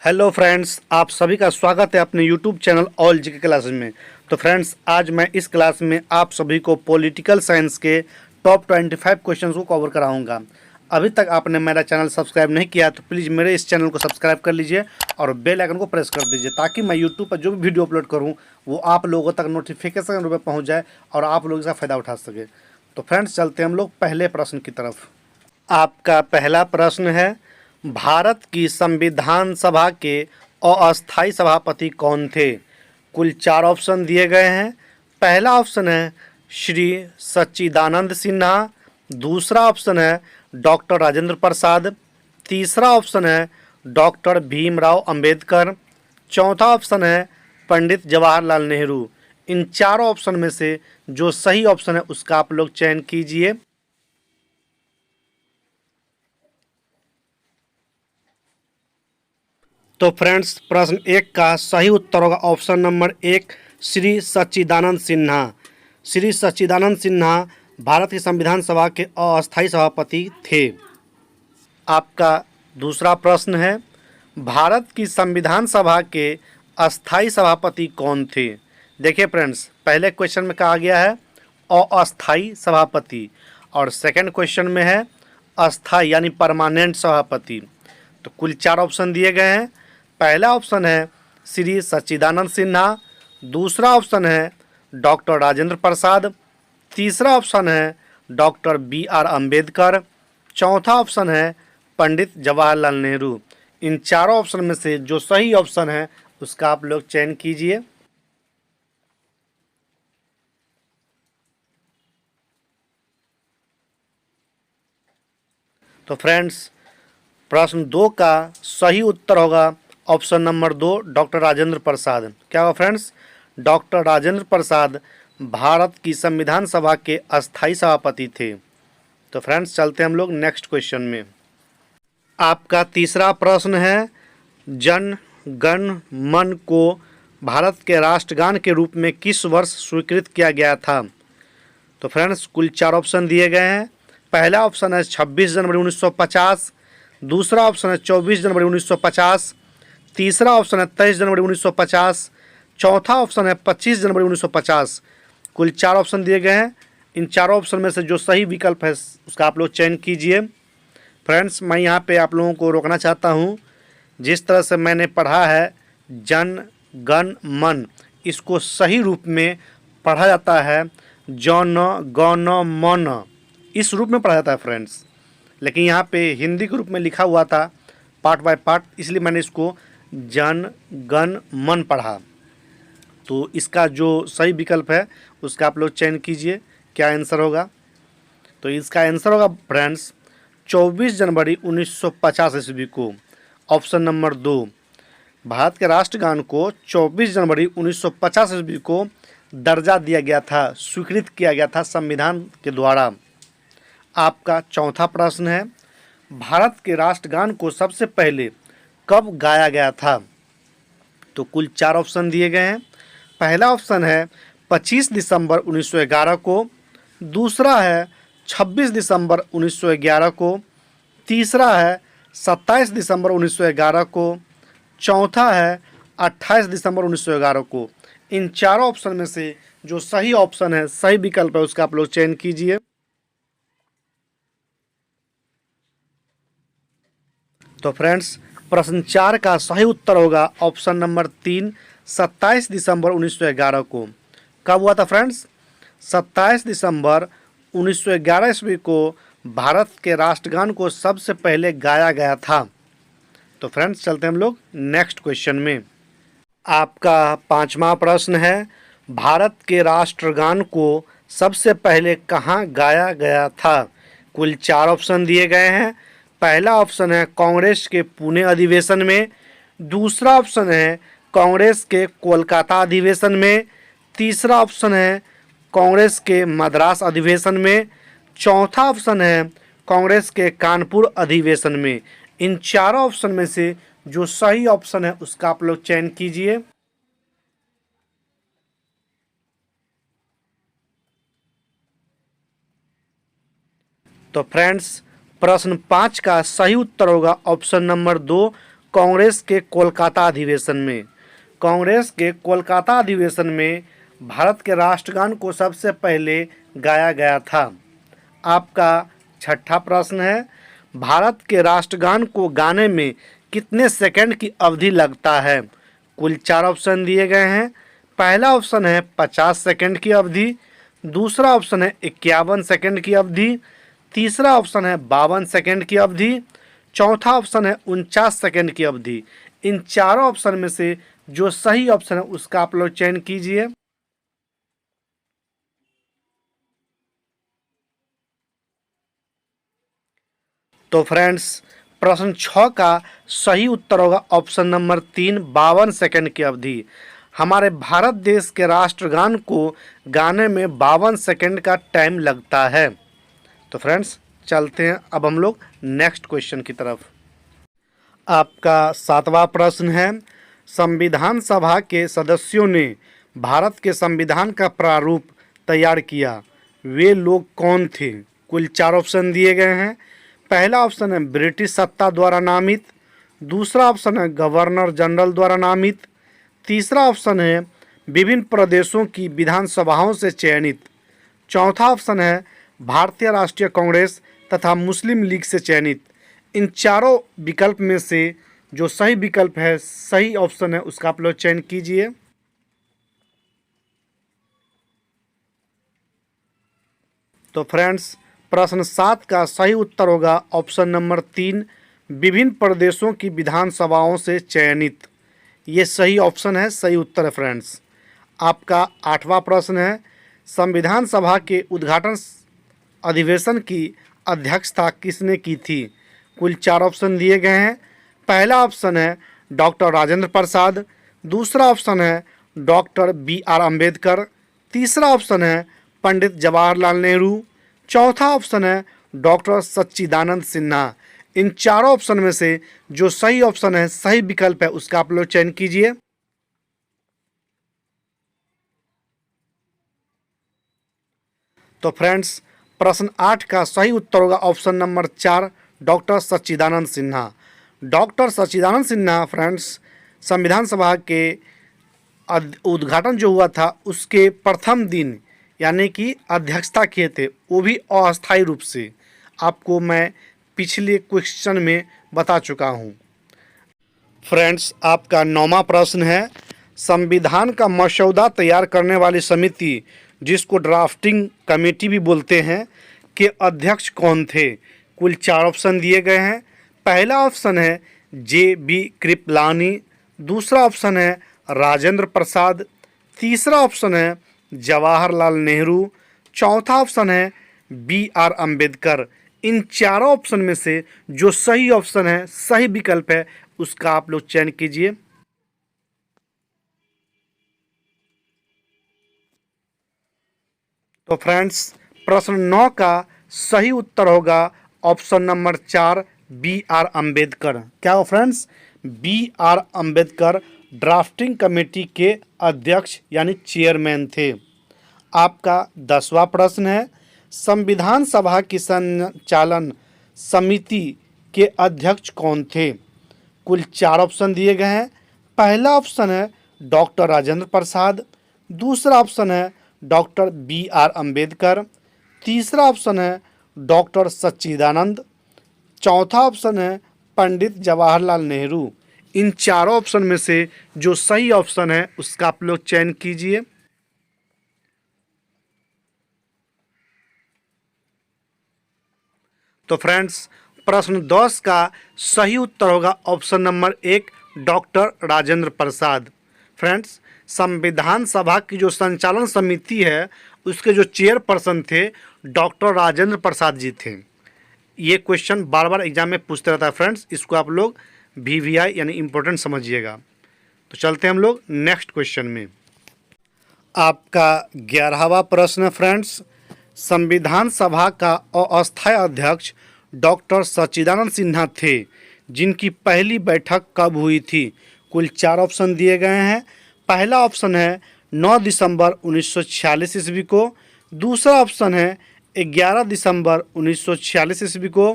Hello friends, आप सभी का स्वागत है अपने YouTube channel all GK classes में। तो फ्रेंड्स, आज मैं इस क्लास में आप सभी को पॉलिटिकल साइंस के टॉप 25 क्वेश्चंस को कवर कराऊंगा। अभी तक आपने मेरा चैनल सब्सक्राइब नहीं किया तो प्लीज़ मेरे इस चैनल को सब्सक्राइब कर लीजिए और बेल आइकन को प्रेस कर दीजिए ताकि मैं यूट्यूब पर जो भी वीडियो अपलोड करूँ वो आप लोगों तक नोटिफिकेशन रूप में पहुँच जाए और आप लोग इसका फ़ायदा उठा सके। तो फ्रेंड्स, चलते हैं हम लोग पहले प्रश्न की तरफ। आपका पहला प्रश्न है, भारत की संविधान सभा के अस्थायी सभापति कौन थे? कुल 4 ऑप्शन दिए गए हैं। पहला ऑप्शन है श्री सच्चिदानंद सिन्हा, दूसरा ऑप्शन है डॉक्टर राजेंद्र प्रसाद, तीसरा ऑप्शन है डॉक्टर भीमराव अंबेडकर, चौथा ऑप्शन है पंडित जवाहरलाल नेहरू। इन चारों ऑप्शन में से जो सही ऑप्शन है उसका आप लोग चयन कीजिए। तो फ्रेंड्स, प्रश्न 1 का सही उत्तर होगा ऑप्शन नंबर 1, श्री सच्चिदानंद सिन्हा। श्री सच्चिदानंद सिन्हा भारत की संविधान सभा के अस्थायी सभापति थे। आपका दूसरा प्रश्न है, भारत की संविधान सभा के अस्थायी सभापति कौन थे? देखिए फ्रेंड्स, पहले क्वेश्चन में कहा गया है अस्थायी सभापति और सेकंड क्वेश्चन में है अस्थायी यानी परमानेंट सभापति। तो कुल 4 ऑप्शन दिए गए हैं। पहला ऑप्शन है श्री सच्चिदानंद सिन्हा, दूसरा ऑप्शन है डॉक्टर राजेंद्र प्रसाद, तीसरा ऑप्शन है डॉक्टर BR अम्बेडकर, चौथा ऑप्शन है पंडित जवाहरलाल नेहरू। इन चारों ऑप्शन में से जो सही ऑप्शन है उसका आप लोग चयन कीजिए। तो फ्रेंड्स, प्रश्न 2 का सही उत्तर होगा option number 2, doctor Rajendra Prasad. क्या होगा फ्रेंड्स? डॉक्टर राजेंद्र प्रसाद भारत की संविधान सभा के अस्थायी सभापति थे। तो फ्रेंड्स, चलते हैं हम लोग नेक्स्ट क्वेश्चन में। आपका तीसरा प्रश्न है, जन गण मन को भारत के राष्ट्रगान के रूप में किस वर्ष स्वीकृत किया गया था? तो फ्रेंड्स, कुल 4 ऑप्शन दिए गए हैं। पहला ऑप्शन है 26 जनवरी 1950, दूसरा ऑप्शन है 24 जनवरी 1950, तीसरा ऑप्शन है 23 जनवरी 1950, चौथा ऑप्शन है 25 जनवरी 1950। कुल 4 ऑप्शन दिए गए हैं। इन चारों ऑप्शन में से जो सही विकल्प है उसका आप लोग चयन कीजिए। फ्रेंड्स, मैं यहाँ पे आप लोगों को रोकना चाहता हूँ। जिस तरह से मैंने पढ़ा है जन गण मन, इसको सही रूप में पढ़ा जाता है जन गण मन, इस रूप में पढ़ा जाता है फ्रेंड्स। लेकिन यहाँ पे हिंदी के रूप में लिखा हुआ था पार्ट बाय पार्ट, इसलिए मैंने इसको जन गण मन पढ़ा। तो इसका जो सही विकल्प है उसका आप लोग चयन कीजिए। क्या आंसर होगा? तो इसका आंसर होगा फ्रेंड्स 24 जनवरी 1950 ईस्वी को। ऑप्शन नंबर 2, भारत के राष्ट्रगान को 24 जनवरी 1950 ईस्वी को दर्जा दिया गया था, स्वीकृत किया गया था संविधान के द्वारा। आपका चौथा प्रश्न है, भारत के राष्ट्रगान को सबसे पहले कब गाया गया था? तो कुल 4 ऑप्शन दिए गए हैं। पहला ऑप्शन है 25 दिसंबर 1911 को, दूसरा है 26 दिसंबर 1911 को, तीसरा है 27 दिसंबर 1911 को, चौथा है 28 दिसंबर 1911 को। इन चारों ऑप्शन में से जो सही ऑप्शन है, सही विकल्प है, उसका आप लोग चयन कीजिए। तो फ्रेंड्स, प्रश्न 4 का सही उत्तर होगा ऑप्शन नंबर 3, 27 दिसंबर 1911 को। कब हुआ था फ्रेंड्स? 27 दिसंबर 1911 ईस्वी को भारत के राष्ट्रगान को सबसे पहले गाया गया था। तो फ्रेंड्स, चलते हैं हम लोग नेक्स्ट क्वेश्चन में। आपका 5वां प्रश्न है, भारत के राष्ट्रगान को सबसे पहले कहाँ गाया गया था? कुल 4 ऑप्शन दिए गए हैं। पहला ऑप्शन है कांग्रेस के पुणे अधिवेशन में, दूसरा ऑप्शन है कांग्रेस के कोलकाता अधिवेशन में, तीसरा ऑप्शन है कांग्रेस के मद्रास अधिवेशन में, चौथा ऑप्शन है कांग्रेस के कानपुर अधिवेशन में। इन चारों ऑप्शन में से जो सही ऑप्शन है उसका आप लोग चयन कीजिए। तो फ्रेंड्स, प्रश्न 5 का सही उत्तर होगा ऑप्शन नंबर 2, कांग्रेस के कोलकाता अधिवेशन में, कांग्रेस के कोलकाता अधिवेशन में भारत के राष्ट्रगान को सबसे पहले गाया गया था? आपका छठा प्रश्न है, भारत के राष्ट्रगान को गाने में कितने सेकंड की अवधि लगता है? कुल 4 ऑप्शन दिए गए हैं। पहला ऑप्शन है 50 सेकंड की अवधि, दूसरा ऑप्शन है 51 सेकंड की अवधि, तीसरा ऑप्शन है 52 सेकंड की अवधि, चौथा ऑप्शन है 49 सेकंड की अवधि। इन चारों ऑप्शन में से जो सही ऑप्शन है उसका आप लोग चयन कीजिए। तो फ्रेंड्स, प्रश्न 6 का सही उत्तर होगा ऑप्शन नंबर 3, 52 सेकंड की अवधि। हमारे भारत देश के राष्ट्रगान को गाने में 52 सेकंड का टाइम लगता है। तो फ्रेंड्स, चलते हैं अब हम लोग नेक्स्ट क्वेश्चन की तरफ। आपका 7वां प्रश्न है, संविधान सभा के सदस्यों ने भारत के संविधान का प्रारूप तैयार किया, वे लोग कौन थे? कुल 4 ऑप्शन दिए गए हैं। पहला ऑप्शन है ब्रिटिश सत्ता द्वारा नामित, दूसरा ऑप्शन है गवर्नर जनरल द्वारा नामित, तीसरा ऑप्शन है विभिन्न प्रदेशों की विधानसभाओं से चयनित, चौथा ऑप्शन है भारतीय राष्ट्रीय कांग्रेस तथा मुस्लिम लीग से चयनित। इन चारों विकल्प में से जो सही विकल्प है, सही ऑप्शन है, उसका आप लोग चयन कीजिए। तो फ्रेंड्स, प्रश्न 7 का सही उत्तर होगा ऑप्शन नंबर 3, विभिन्न प्रदेशों की विधानसभाओं से चयनित। ये सही ऑप्शन है, सही उत्तर है फ्रेंड्स। आपका 8वां प्रश्न है, संविधान सभा के उद्घाटन अधिवेशन की अध्यक्षता किसने की थी? कुल 4 ऑप्शन दिए गए हैं। पहला ऑप्शन है डॉक्टर राजेंद्र प्रसाद, दूसरा ऑप्शन है डॉक्टर BR अम्बेडकर, तीसरा ऑप्शन है पंडित जवाहरलाल नेहरू, चौथा ऑप्शन है डॉक्टर सच्चिदानंद सिन्हा। इन चारों ऑप्शन में से जो सही ऑप्शन है, सही विकल्प है, उसका आप लोग चयन कीजिए। तो फ्रेंड्स, प्रश्न 8 का सही उत्तर होगा ऑप्शन नंबर 4, डॉक्टर सच्चिदानंद सिन्हा। डॉक्टर सच्चिदानंद सिन्हा फ्रेंड्स, संविधान सभा के उद्घाटन जो हुआ था उसके प्रथम दिन यानी कि अध्यक्षता किए थे, वो भी अस्थायी रूप से। आपको मैं पिछले क्वेश्चन में बता चुका हूँ। फ्रेंड्स, आपका 9वां प्रश्न है, संविधान का मसौदा तैयार करने वाली समिति, जिसको ड्राफ्टिंग कमेटी भी बोलते हैं, के अध्यक्ष कौन थे? कुल 4 ऑप्शन दिए गए हैं। पहला ऑप्शन है JB कृपलानी, दूसरा ऑप्शन है राजेंद्र प्रसाद, तीसरा ऑप्शन है जवाहरलाल नेहरू, चौथा ऑप्शन है BR अम्बेडकर। इन चारों ऑप्शन में से जो सही ऑप्शन है, सही विकल्प है, उसका आप लोग चयन कीजिए। तो फ्रेंड्स, प्रश्न 9 का सही उत्तर होगा ऑप्शन नंबर 4, BR अम्बेडकर। क्या हो friends? BR Ambedkar drafting committee के अध्यक्ष यानी चेयरमैन थे। आपका 10वां प्रश्न है, संविधान सभा की संचालन समिति के अध्यक्ष कौन थे? कुल 4 ऑप्शन दिए गए हैं। पहला ऑप्शन है डॉक्टर राजेंद्र प्रसाद, दूसरा ऑप्शन है डॉक्टर BR अम्बेडकर, तीसरा ऑप्शन है डॉक्टर सच्चिदानंद, चौथा ऑप्शन है पंडित जवाहरलाल नेहरू। इन चारों ऑप्शन में से जो सही ऑप्शन है उसका आप लोग चयन कीजिए। तो फ्रेंड्स, प्रश्न 10 का सही उत्तर होगा option number 1, doctor Rajendra Prasad. Friends, संविधान सभा की जो संचालन समिति है उसके जो चेयरपर्सन थे डॉक्टर राजेंद्र प्रसाद जी थे। ये क्वेश्चन बार बार एग्जाम में पूछते रहता है फ्रेंड्स, इसको आप लोग VVI यानी इम्पोर्टेंट समझिएगा। तो चलते हैं हम लोग नेक्स्ट क्वेश्चन में। आपका 11वां प्रश्न फ्रेंड्स, संविधान सभा का अस्थायी अध्यक्ष डॉक्टर सच्चिदानंद सिन्हा थे, जिनकी पहली बैठक कब हुई थी? कुल 4 ऑप्शन दिए गए हैं। पहला ऑप्शन है 9 दिसंबर 1946 ईस्वी को, दूसरा ऑप्शन है 11 दिसंबर 1946 ईस्वी को,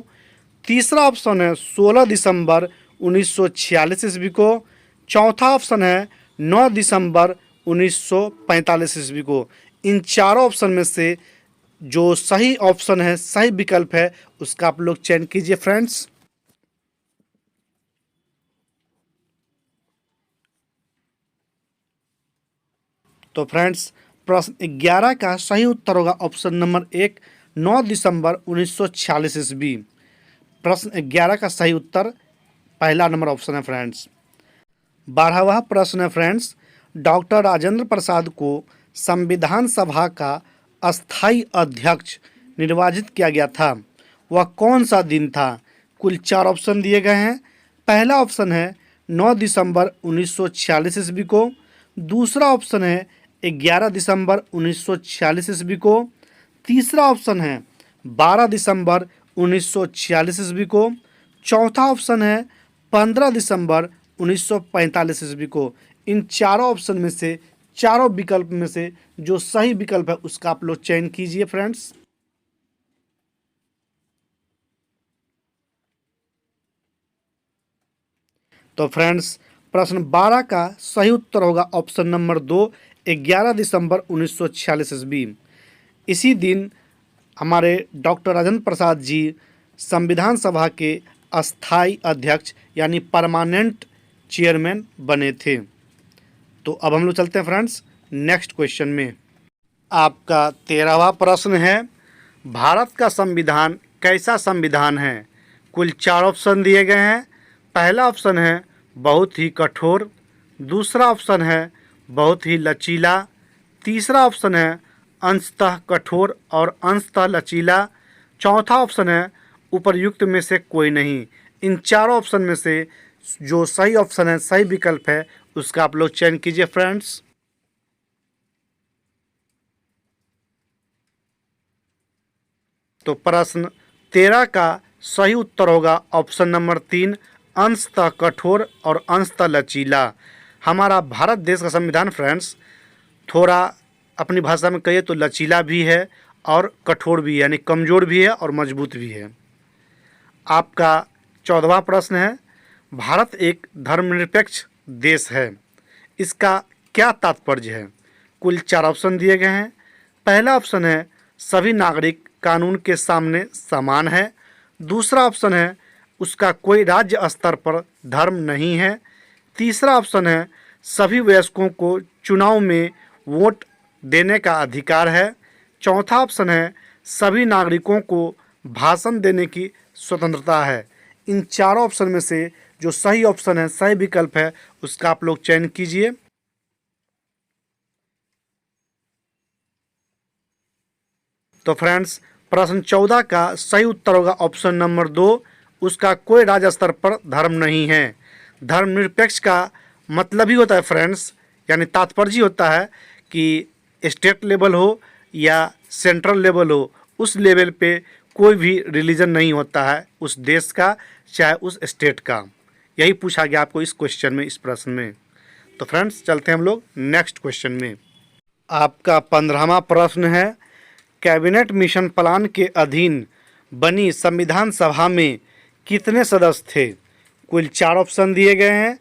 तीसरा ऑप्शन है 16 दिसंबर 1946 ईस्वी को। चौथा ऑप्शन है 9 दिसंबर 1945 ईस्वी को। इन चारों ऑप्शन में से जो सही ऑप्शन है, सही विकल्प है, उसका आप लोग चयन कीजिए फ्रेंड्स। तो फ्रेंड्स प्रश्न 11 का सही उत्तर होगा ऑप्शन नंबर 1, 9 दिसंबर 1946 ईस्वी। प्रश्न 11 का सही उत्तर पहला नंबर ऑप्शन है फ्रेंड्स। 12वां प्रश्न है फ्रेंड्स, डॉक्टर राजेंद्र प्रसाद को संविधान सभा का अस्थायी अध्यक्ष निर्वाचित किया गया था, वह कौन सा दिन था? कुल 4 ऑप्शन दिए गए हैं। पहला ऑप्शन है 9 दिसंबर 1946 ईस्वी को। दूसरा ऑप्शन है 11 दिसंबर 1946 ईस्वी को। तीसरा ऑप्शन है 12 दिसंबर 1946 ईस्वी को। चौथा ऑप्शन है 15 दिसंबर 1945 ईस्वी को। इन चारों ऑप्शन में से, चारों विकल्प में से जो सही विकल्प है उसका आप लोग चयन कीजिए फ्रेंड्स। तो फ्रेंड्स प्रश्न 12 का सही उत्तर होगा ऑप्शन नंबर 2, 11 दिसंबर 1946 ईस्वी। इसी दिन हमारे डॉक्टर राजेंद्र प्रसाद जी संविधान सभा के अस्थायी अध्यक्ष यानी परमानेंट चेयरमैन बने थे। तो अब हम लोग चलते हैं फ्रेंड्स नेक्स्ट क्वेश्चन में। आपका 13वां प्रश्न है, भारत का संविधान कैसा संविधान है? कुल 4 ऑप्शन दिए गए हैं। पहला ऑप्शन है बहुत ही कठोर। दूसरा ऑप्शन है बहुत ही लचीला। तीसरा ऑप्शन है अंशतः कठोर और अंशतः लचीला। चौथा ऑप्शन है उपर्युक्त में से कोई नहीं। इन चारों ऑप्शन में से जो सही ऑप्शन है, सही विकल्प है, उसका आप लोग चयन कीजिए फ्रेंड्स। तो प्रश्न 13 का सही उत्तर होगा ऑप्शन नंबर 3, अंशतः कठोर और अंशतः लचीला। हमारा भारत देश का संविधान फ्रेंड्स थोड़ा अपनी भाषा में कहिए तो लचीला भी है और कठोर भी है, यानी कमज़ोर भी है और मजबूत भी है। आपका 14वां प्रश्न है, भारत एक धर्मनिरपेक्ष देश है, इसका क्या तात्पर्य है? कुल 4 ऑप्शन दिए गए हैं। पहला ऑप्शन है सभी नागरिक कानून के सामने समान है। दूसरा ऑप्शन है उसका कोई राज्य स्तर पर धर्म नहीं है। तीसरा ऑप्शन है सभी वयस्कों को चुनाव में वोट देने का अधिकार है। चौथा ऑप्शन है सभी नागरिकों को भाषण देने की स्वतंत्रता है। इन चारों ऑप्शन में से जो सही ऑप्शन है, सही विकल्प है, उसका आप लोग चयन कीजिए। तो फ्रेंड्स प्रश्न 14 का सही उत्तर होगा ऑप्शन नंबर 2, उसका कोई राज्य स्तर पर धर्म नहीं है। धर्मनिरपेक्ष का मतलब ही होता है फ्रेंड्स, यानी तात्पर्य होता है कि स्टेट लेवल हो या सेंट्रल लेवल हो, उस लेवल पे कोई भी रिलीजन नहीं होता है उस देश का, चाहे उस स्टेट का। यही पूछा गया आपको इस क्वेश्चन में, इस प्रश्न में। तो फ्रेंड्स चलते हैं हम लोग नेक्स्ट क्वेश्चन में। आपका 15वां प्रश्न है, कैबिनेट मिशन प्लान के अधीन बनी संविधान सभा में कितने सदस्य थे? कुल 4 ऑप्शन दिए गए हैं।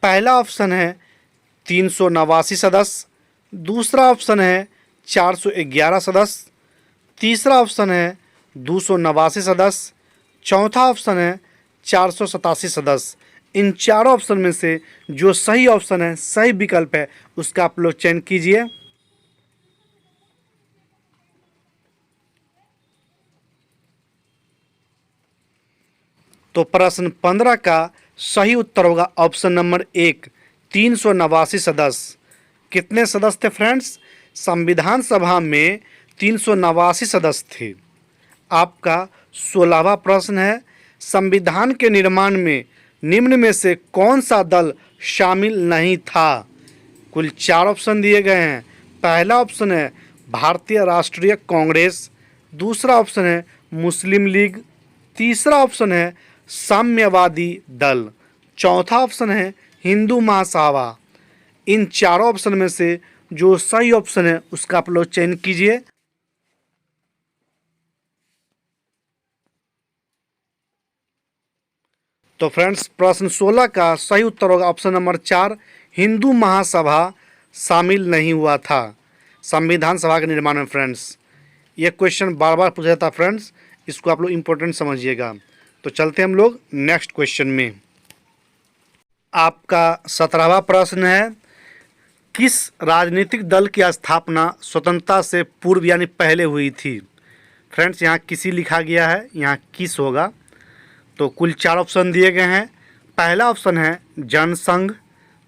पहला ऑप्शन है 389 सदस्य। दूसरा ऑप्शन है 411 सदस्य। तीसरा ऑप्शन है 289 सदस्य। चौथा ऑप्शन है 487 सदस्य। इन चारों ऑप्शन में से जो सही ऑप्शन है, सही विकल्प है, उसका आप लोग चयन कीजिए। तो प्रश्न 15 का सही उत्तर होगा ऑप्शन नंबर 1, 389 सदस्य। कितने सदस्य थे फ्रेंड्स? संविधान सभा में 389 सदस्य थे। आपका 16वां प्रश्न है, संविधान के निर्माण में निम्न में से कौन सा दल शामिल नहीं था? कुल 4 ऑप्शन दिए गए हैं। पहला ऑप्शन है भारतीय राष्ट्रीय कांग्रेस। दूसरा ऑप्शन है मुस्लिम लीग। तीसरा ऑप्शन है साम्यवादी दल। चौथा ऑप्शन है हिंदू महासभा। इन चारों ऑप्शन में से जो सही ऑप्शन है उसका आप लोग चयन कीजिए। तो फ्रेंड्स प्रश्न 16 का सही उत्तर होगा ऑप्शन नंबर 4, हिंदू महासभा शामिल नहीं हुआ था संविधान सभा के निर्माण में। फ्रेंड्स ये क्वेश्चन बार बार पूछा जाता है फ्रेंड्स, इसको आप लोग इम्पोर्टेंट समझिएगा। तो चलते हम लोग नेक्स्ट क्वेश्चन में। आपका 17वां प्रश्न है, किस राजनीतिक दल की स्थापना स्वतंत्रता से पूर्व यानी पहले हुई थी। फ्रेंड्स यहाँ किसी लिखा गया है, यहाँ किस होगा। तो कुल 4 ऑप्शन दिए गए हैं। पहला ऑप्शन है जनसंघ,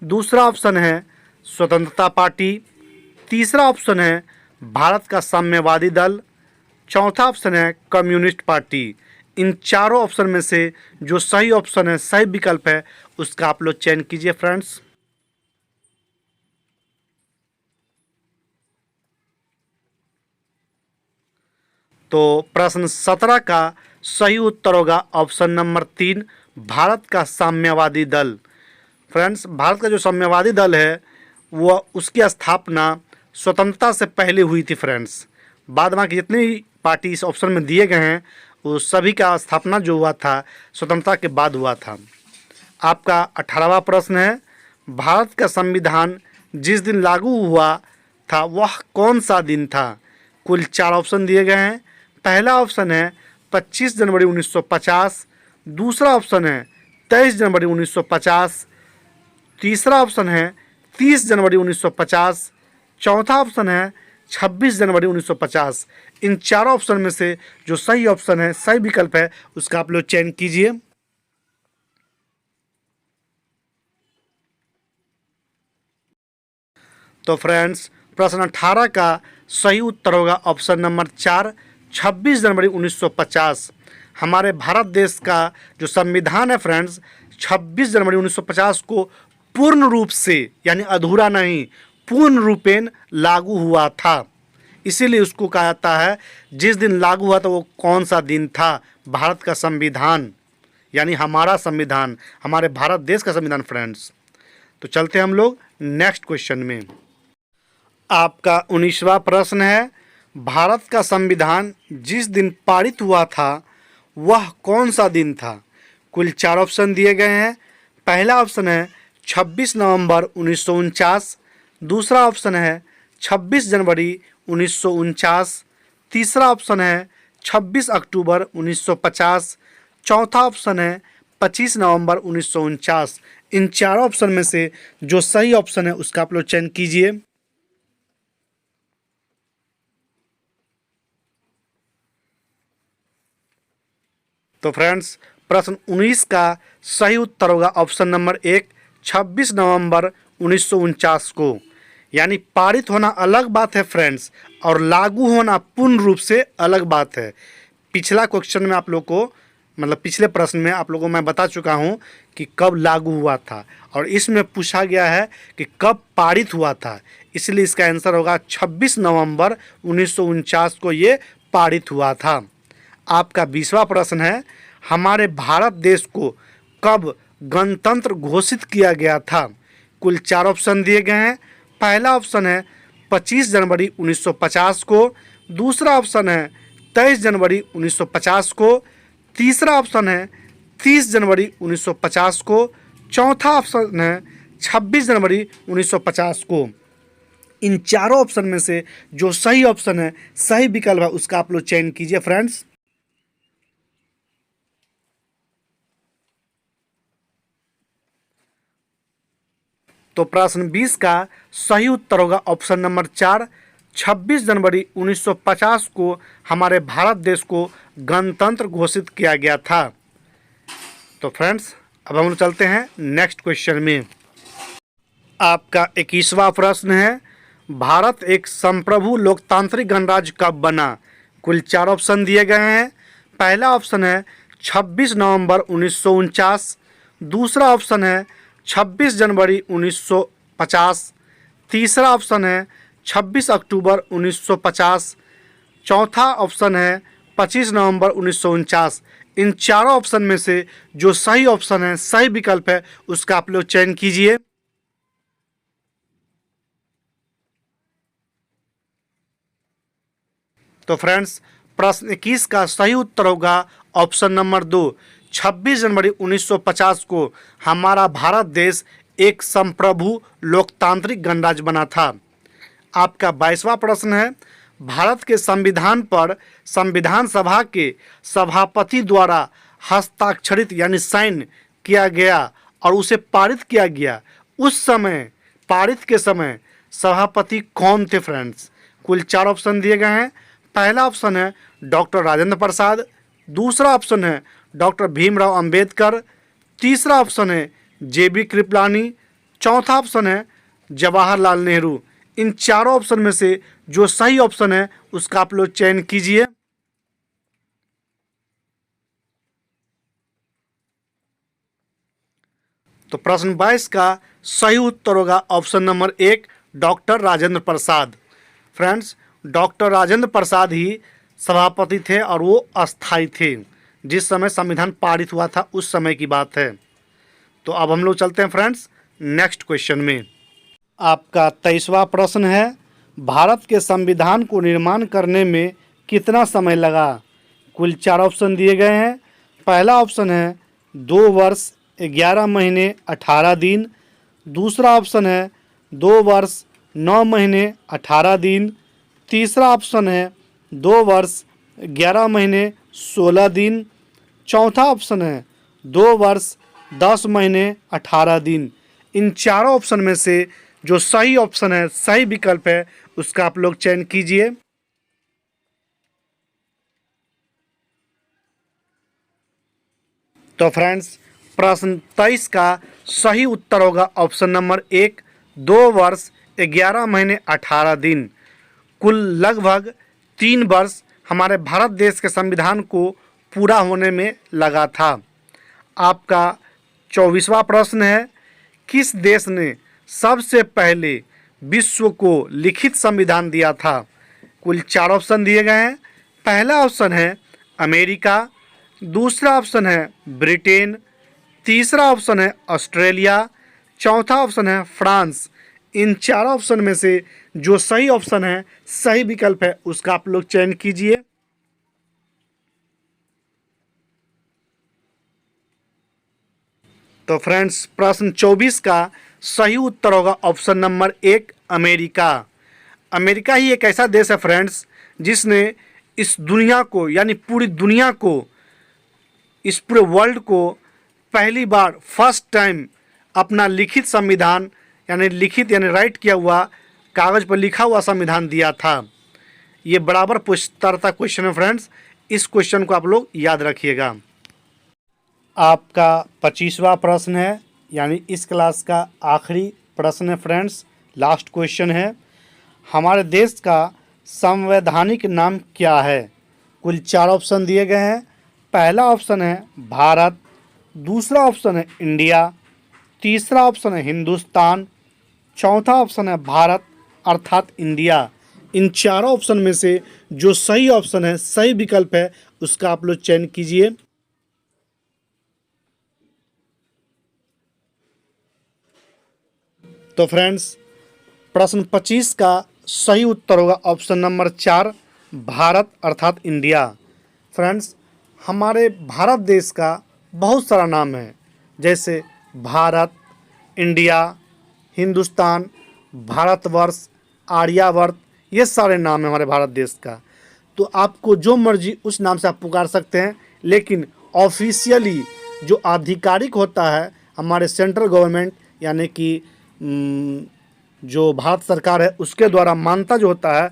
दूसरा ऑप्शन है स्वतंत्रता पार्टी, तीसरा ऑप्शन है भारत का साम्यवादी दल, चौथा ऑप्शन है कम्युनिस्ट पार्टी। इन चारों ऑप्शन में से जो सही ऑप्शन है, सही विकल्प है, उसका आप लोग चयन कीजिए फ्रेंड्स। तो प्रश्न 17 का सही उत्तर होगा ऑप्शन नंबर 3, भारत का साम्यवादी दल। फ्रेंड्स भारत का जो साम्यवादी दल है वह उसकी स्थापना स्वतंत्रता से पहले हुई थी। फ्रेंड्स बाद में जितनी भी पार्टी इस ऑप्शन में दिए गए हैं वो सभी का स्थापना जो हुआ था स्वतंत्रता के बाद हुआ था। आपका 18वां प्रश्न है, भारत का संविधान जिस दिन लागू हुआ था वह कौन सा दिन था। कुल 4 ऑप्शन दिए गए हैं। पहला ऑप्शन है 25 जनवरी 1950, दूसरा ऑप्शन है 23 जनवरी 1950, तीसरा ऑप्शन है 30 जनवरी 1950, चौथा ऑप्शन है 26 जनवरी 1950। इन चारों ऑप्शन में से जो सही ऑप्शन है, सही विकल्प है, उसका आप लोग चयन कीजिए। तो फ्रेंड्स प्रश्न 18 का सही उत्तर होगा ऑप्शन नंबर 4, 26 जनवरी 1950। हमारे भारत देश का जो संविधान है फ्रेंड्स 26 जनवरी 1950 को पूर्ण रूप से यानी अधूरा नहीं, पूर्ण रूपेण लागू हुआ था। इसीलिए उसको कहा जाता है जिस दिन लागू हुआ था वो कौन सा दिन था। भारत का संविधान यानी हमारा संविधान, हमारे भारत देश का संविधान फ्रेंड्स। तो चलते हम लोग नेक्स्ट क्वेश्चन में। आपका 19वां प्रश्न है, भारत का संविधान जिस दिन पारित हुआ था वह कौन सा दिन था। कुल 4 ऑप्शन दिए गए हैं। पहला ऑप्शन है 26 नवंबर 1949, दूसरा ऑप्शन है 26 जनवरी 1949, तीसरा ऑप्शन है 26 अक्टूबर 1950, चौथा ऑप्शन है 25 नवंबर 1949। इन चारों ऑप्शन में से जो सही ऑप्शन है उसका आप लोग चयन कीजिए। तो फ्रेंड्स प्रश्न 19 का सही उत्तर होगा ऑप्शन नंबर 1, 26 नवंबर 1949 को। यानी पारित होना अलग बात है फ्रेंड्स और लागू होना पूर्ण रूप से अलग बात है। पिछला क्वेश्चन में आप लोग को पिछले प्रश्न में आप लोगों को मैं बता चुका हूं कि कब लागू हुआ था और इसमें पूछा गया है कि कब पारित हुआ था। इसलिए इसका आंसर होगा 26 नवंबर 1949 को ये पारित हुआ था। आपका 20वां प्रश्न है, हमारे भारत देश को कब गणतंत्र घोषित किया गया था। कुल 4 ऑप्शन दिए गए हैं। पहला ऑप्शन है 25 जनवरी 1950 को, दूसरा ऑप्शन है 23 जनवरी 1950 को, तीसरा ऑप्शन है 30 जनवरी 1950 को, चौथा ऑप्शन है 26 जनवरी 1950 को। इन चारों ऑप्शन में से जो सही ऑप्शन है, सही विकल्प है, उसका आप लोग चयन कीजिए फ्रेंड्स। तो प्रश्न 20 का सही उत्तर होगा ऑप्शन नंबर 4, 26 जनवरी 1950 को हमारे भारत देश को गणतंत्र घोषित किया गया था। तो फ्रेंड्स अब हम लोग चलते हैं नेक्स्ट क्वेश्चन में। आपका 21वां प्रश्न है, भारत एक संप्रभु लोकतांत्रिक गणराज्य कब बना। कुल 4 ऑप्शन दिए गए हैं। पहला ऑप्शन है 26 नवंबर 1949, दूसरा ऑप्शन है 26 जनवरी 1950, तीसरा ऑप्शन है 26 अक्टूबर 1950, चौथा ऑप्शन है 25 नवंबर 1949। इन चारों ऑप्शन में से जो सही ऑप्शन है, सही विकल्प है, उसका आप लोग चयन कीजिए। तो फ्रेंड्स प्रश्न 21 का सही उत्तर होगा ऑप्शन नंबर 2, 26 जनवरी 1950 को हमारा भारत देश एक संप्रभु लोकतांत्रिक गणराज्य बना था। आपका 22वां प्रश्न है, भारत के संविधान पर संविधान सभा के सभापति द्वारा हस्ताक्षरित यानी साइन किया गया और उसे पारित किया गया, उस समय पारित के समय सभापति कौन थे फ्रेंड्स? कुल 4 ऑप्शन दिए गए हैं। पहला ऑप्शन है डॉक्टर राजेंद्र प्रसाद, दूसरा ऑप्शन है डॉक्टर भीमराव अंबेडकर, तीसरा ऑप्शन है जेबी कृपलानी, चौथा ऑप्शन है जवाहरलाल नेहरू। इन चारों ऑप्शन में से जो सही ऑप्शन है उसका आप लोग चयन कीजिए। तो प्रश्न 22 का सही उत्तर होगा option number 1 doctor Rajendra Prasad. Friends, doctor Rajendra Prasad ही सभापति थे और वो अस्थायी थे। जिस समय संविधान पारित हुआ था उस समय की बात है। तो अब हम लोग चलते हैं फ्रेंड्स नेक्स्ट क्वेश्चन में। आपका 23वां प्रश्न है, भारत के संविधान को निर्माण करने में कितना समय लगा? कुल 4 ऑप्शन दिए गए हैं। पहला ऑप्शन है 2 वर्ष 11 महीने 18 दिन, दूसरा ऑप्शन है 2 वर्ष 9 महीने 18 दिन, तीसरा ऑप्शन है 2 वर्ष 11 महीने 16 दिन, चौथा ऑप्शन है 2 वर्ष 10 महीने 18 दिन। इन चारों ऑप्शन में से जो सही ऑप्शन है, सही विकल्प है, उसका आप लोग चयन कीजिए। तो फ्रेंड्स, प्रश्न 23 का सही उत्तर होगा ऑप्शन नंबर 1 2 वर्ष 11 महीने 18 दिन। कुल लगभग 3 वर्ष हमारे भारत देश के संविधान को पूरा होने में लगा था। आपका 24वां प्रश्न है, किस देश ने सबसे पहले विश्व को लिखित संविधान दिया था? कुल 4 ऑप्शन दिए गए हैं। पहला ऑप्शन है अमेरिका, दूसरा ऑप्शन है ब्रिटेन, तीसरा ऑप्शन है ऑस्ट्रेलिया, चौथा ऑप्शन है फ्रांस। इन 4 ऑप्शन में से जो सही ऑप्शन है, सही विकल्प है, उसका आप लोग चयन कीजिए। तो फ्रेंड्स, प्रश्न 24 का सही उत्तर होगा ऑप्शन नंबर 1 अमेरिका। अमेरिका ही एक ऐसा देश है फ्रेंड्स जिसने इस दुनिया को यानी पूरी दुनिया को, इस पूरे वर्ल्ड को पहली बार फर्स्ट टाइम अपना लिखित संविधान यानी राइट किया हुआ, कागज़ पर लिखा हुआ संविधान दिया था। ये बराबर पूछता क्वेश्चन है फ्रेंड्स, इस क्वेश्चन को आप लोग याद रखिएगा। आपका 25वां प्रश्न है, यानी इस क्लास का आखिरी प्रश्न है फ्रेंड्स, लास्ट क्वेश्चन है। हमारे देश का संवैधानिक नाम क्या है? कुल 4 ऑप्शन दिए गए हैं। पहला ऑप्शन है भारत, दूसरा ऑप्शन है इंडिया, तीसरा ऑप्शन है हिंदुस्तान, चौथा ऑप्शन है भारत अर्थात इंडिया। इन चारों ऑप्शन में से जो सही ऑप्शन है, सही विकल्प है, उसका आप लोग चयन कीजिए। तो फ्रेंड्स, प्रश्न 25 का सही उत्तर होगा ऑप्शन नंबर 4 भारत अर्थात इंडिया। फ्रेंड्स, हमारे भारत देश का बहुत सारा नाम है, जैसे भारत, इंडिया, हिंदुस्तान, भारतवर्ष, आर्यावर्त, ये सारे नाम हैं हमारे भारत देश का। तो आपको जो मर्जी उस नाम से आप पुकार सकते हैं, लेकिन ऑफिशियली जो आधिकारिक होता है हमारे सेंट्रल गवर्नमेंट यानी कि जो भारत सरकार है उसके द्वारा मान्यता जो होता है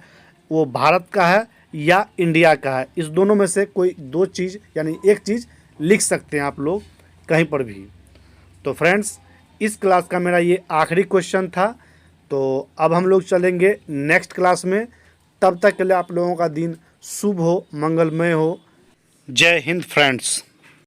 वो भारत का है या इंडिया का है। इस दोनों में से कोई 2 चीज़ यानी एक चीज़ लिख सकते हैं आप लोग कहीं पर भी। तो फ्रेंड्स, इस क्लास का मेरा ये आखिरी क्वेश्चन था। तो अब हम लोग चलेंगे नेक्स्ट क्लास में। तब तक के लिए आप लोगों का दिन शुभ हो, मंगलमय हो। जय हिंद फ्रेंड्स।